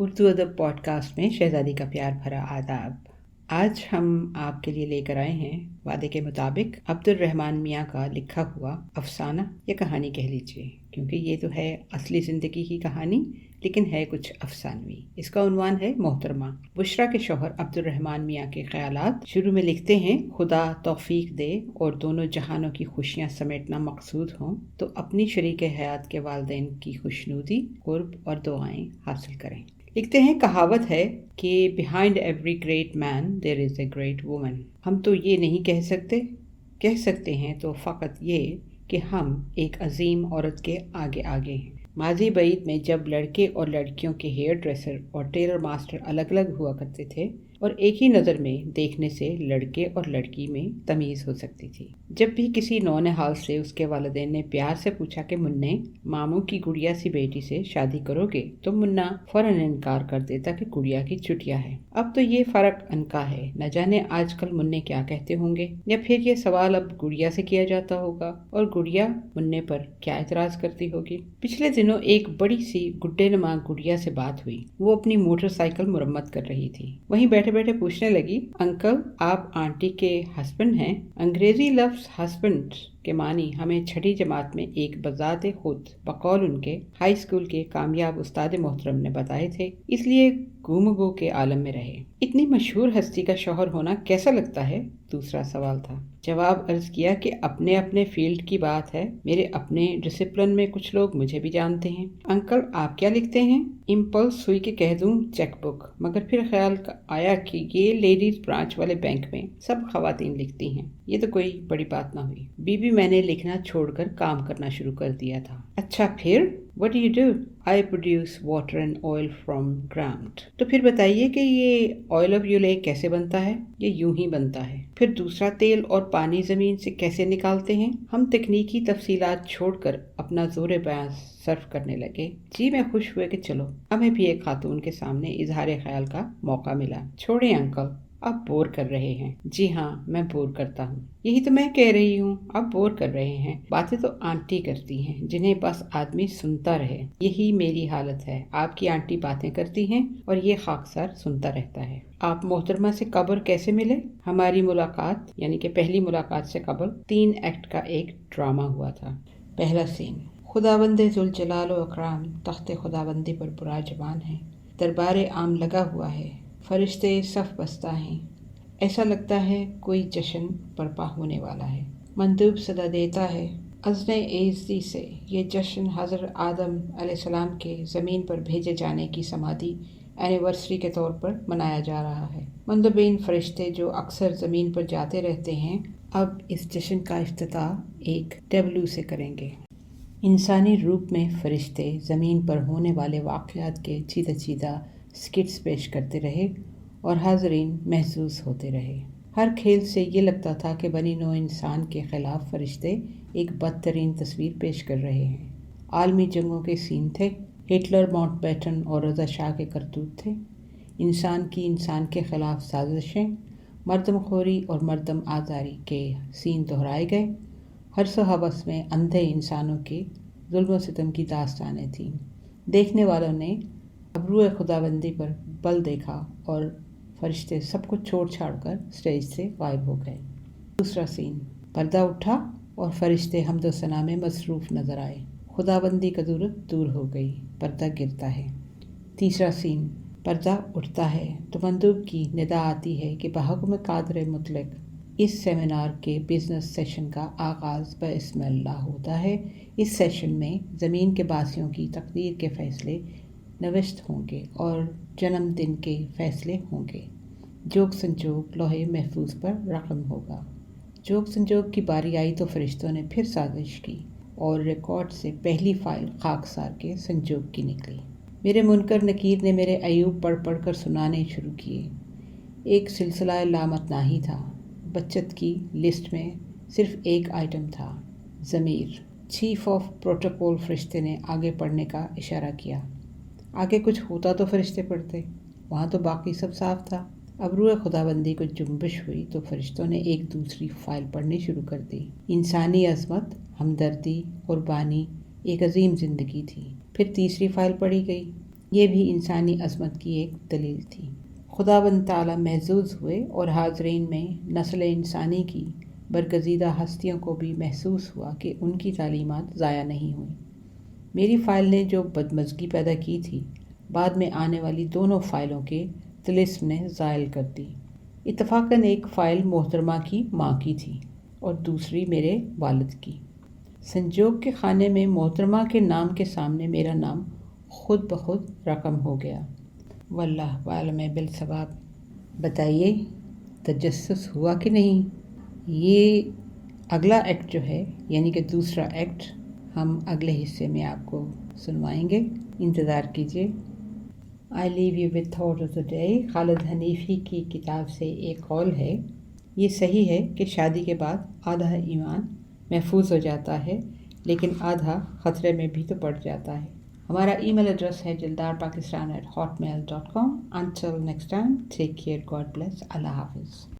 उर्दू अदब पॉडकास्ट में शहज़ादी का प्यार भरा आदाब। आज हम आपके लिए लेकर आए हैं वादे के मुताबिक अब्दुल रहमान मियाँ का लिखा हुआ अफसाना या कहानी कह लीजिए, क्योंकि ये तो है असली ज़िंदगी की कहानी लेकिन है कुछ अफसानवी। इसका उन्वान है मोहतरमा। बुशरा के शौहर अब्दुल रहमान मियाँ के ख्यालात शुरू में लिखते हैं, खुदा तौफीक दे और दोनों जहानों की खुशियाँ समेटना मकसूद हों तो अपनी शरीक हयात के वालिदैन की खुशनुदी, कुर्ब और दुआएं हासिल करें। लिखते हैं, कहावत है कि behind every great man there is a great woman. हम तो ये नहीं कह सकते हैं तो फ़कत ये कि हम एक अजीम औरत के आगे आगे हैं। माजी बईद में जब लड़के और लड़कियों के हेयर ड्रेसर और टेलर मास्टर अलग अलग हुआ करते थे और एक ही नज़र में देखने से लड़के और लड़की में तमीज़ हो सकती थी। जब भी किसी नौनिहाल से उसके वालिदैन ने प्यार से पूछा कि मुन्ने, मामू की गुड़िया सी बेटी से शादी करोगे, तो मुन्ना फौरन इनकार कर देता कि गुड़िया की चुटिया है। अब तो ये फ़र्क अनका है, न जाने आजकल मुन्ने क्या कहते होंगे, या फिर ये सवाल अब गुड़िया से किया जाता होगा और गुड़िया मुन्ने पर क्या एतराज़ करती होगी। पिछले दिनों एक बड़ी सी गुड्डे नुमा गुड़िया से बात हुई। वो अपनी मोटरसाइकिल मुरम्मत कर रही थी। वहीं बैठे बैठे पूछने लगी, अंकल आप आंटी के हस्बैंड हैं? अंग्रेजी लफ्ज हस्बैंड के मानी हमें छठी जमात में एक बजाते खुद बकौल उनके हाई स्कूल के कामयाब उस्ताद मोहतरम ने बताए थे, इसलिए गुमगो के आलम में रहे। इतनी मशहूर हस्ती का शौहर होना कैसा लगता है? दूसरा सवाल था। जवाब अर्ज किया कि अपने अपने फील्ड की बात है, मेरे अपने डिसिप्लिन में कुछ लोग मुझे भी जानते हैं। अंकल आप क्या लिखते हैं? इम्पल्स हुई कि कह दूं चेकबुक, मगर फिर ख्याल आया कि ये लेडीज ब्रांच वाले बैंक में सब खवातीन लिखती हैं, ये तो कोई बड़ी बात ना हुई। बीबी मैंने लिखना छोड़कर काम करना शुरू कर दिया था। अच्छा फिर? What do you do? I produce water and oil from ground. तो फिर बताइए कि ये ऑयल ऑफ यूले कैसे बनता है? ये यूं ही बनता है। फिर दूसरा तेल और पानी जमीन से कैसे निकालते हैं? हम तकनीकी तफसीलात छोड़कर अपना जोर बयां सर्फ करने लगे। जी मैं खुश हुए कि चलो हमें भी एक खातून के सामने इजहार ख्याल का मौका मिला। छोड़े अंकल, अब बोर कर रहे हैं। जी हाँ, मैं बोर करता हूँ। यही तो मैं कह रही हूँ, अब बोर कर रहे हैं। बातें तो आंटी करती हैं जिन्हें बस आदमी सुनता रहे। यही मेरी हालत है। आपकी आंटी बातें करती हैं और ये खाकसार सुनता रहता है। आप मोहतरमा से कब्र कैसे मिले? हमारी मुलाकात यानी कि पहली मुलाकात से कब्ल 3 एक्ट का एक ड्रामा हुआ था। पहला सीन, खुदाबंदे जुल जलाल व इकराम तख्ते खुदाबंदी पर बुरा जबान है। दरबार आम लगा हुआ है, फरिश्ते सफ बस्ता हैं। ऐसा लगता है कोई जश्न बर्पा होने वाला है। मंदूब सदा देता है, अज़्ने एज़दी से ये जश्न हज़रत आदम अलैहिस्सलाम के ज़मीन पर भेजे जाने की समाधि एनिवर्सरी के तौर पर मनाया जा रहा है। मंदबीन फरिश्ते जो अक्सर ज़मीन पर जाते रहते हैं, अब इस जश्न का इफ्तिताह एक डब्लू से करेंगे। इंसानी रूप में फरिश्ते ज़मीन पर होने वाले वाक़यात के चीदा चीदा स्किट्स पेश करते रहे और हाज़रीन महसूस होते रहे। हर खेल से ये लगता था कि बनी नौ इंसान के ख़िलाफ़ फरिश्ते एक बदतरीन तस्वीर पेश कर रहे हैं। आलमी जंगों के सीन थे, हिटलर, माउंटबेटन और रज़ा शाह के करतूत थे। इंसान की इंसान के ख़िलाफ़ साजिशें, मर्दमखोरी और मर्दम आज़ारी के सीन दोहराए गए। हर्ष व हवस में अंधे इंसानों के जुल्म व सितम की दास्तानें थीं। देखने वालों ने अबरूए खुदाबंदी पर बल देखा और फरिश्ते सब कुछ छोड़ छाड़ कर स्टेज से गायब हो गए। दूसरा सीन, पर्दा उठा और फरिश्ते हम्दो सना में मसरूफ़ नज़र आए। खुदाबंदी का दूर हो गई, पर्दा गिरता है। तीसरा सीन, पर्दा उठता है तो मंदूब की निदा आती है कि बहुक्म कादर मुतलक इस सेमिनार के बिज़नेस सेशन का आगाज़ बिस्मिल्लाह होता है। इस सेशन में ज़मीन के बासियों की तकदीर के फ़ैसले नविश्त होंगे और जन्मदिन के फ़ैसले होंगे। जोग संजोग लोहे महफूज पर रकम होगा। जोग संजोग की बारी आई तो फरिश्तों ने फिर साजिश की और रिकॉर्ड से पहली फ़ाइल खाकसार के संजोग की निकली। मेरे मुनकर नकीर ने मेरे अयूब पढ़ कर सुनाने शुरू किए। एक सिलसिला लामतनाही था। बचत की लिस्ट में सिर्फ एक आइटम था, ज़मीर। चीफ ऑफ प्रोटोकॉल फरिश्ते ने आगे पढ़ने का इशारा किया। आगे कुछ होता तो फरिश्ते पढ़ते, वहाँ तो बाकी सब साफ था। अबरूए खुदाबंदी को जुम्बिश हुई तो फरिश्तों ने एक दूसरी फ़ाइल पढ़नी शुरू कर दी। इंसानी अज़मत, हमदर्दी, कुर्बानी, एक अजीम ज़िंदगी थी। फिर तीसरी फ़ाइल पढ़ी गई। یہ بھی انسانی عظمت کی ایک دلیل تھی۔ خداوند تعالیٰ محظوظ ہوئے اور حاضرین میں نسل انسانی کی برگزیدہ ہستیوں کو بھی محسوس ہوا کہ ان کی تعلیمات ضائع نہیں ہوئیں۔ میری فائل نے جو بدمزگی پیدا کی تھی، بعد میں آنے والی دونوں فائلوں کے طلسم نے زائل کر دی۔ اتفاقاً ایک فائل محترمہ کی ماں کی تھی اور دوسری میرے والد کی۔ سنجوگ کے خانے میں محترمہ کے نام کے سامنے میرا نام خود بخود رقم ہو گیا۔ واللہ عالم بالصواب۔ بتائیے تجسس ہوا کہ نہیں؟ یہ اگلا ایکٹ جو ہے، یعنی کہ دوسرا ایکٹ، ہم اگلے حصے میں آپ کو سنوائیں گے، انتظار کیجیے۔ I leave you with thought of the day۔ خالد حنیفی کی کتاب سے ایک قول ہے، یہ صحیح ہے کہ شادی کے بعد آدھا ایمان محفوظ ہو جاتا ہے، لیکن آدھا خطرے میں بھی تو پڑ جاتا ہے۔ ہمارا ای میل ایڈریس ہے jildarpakistan@hotmail.com۔ Until next time, take care, God bless، اللہ حافظ۔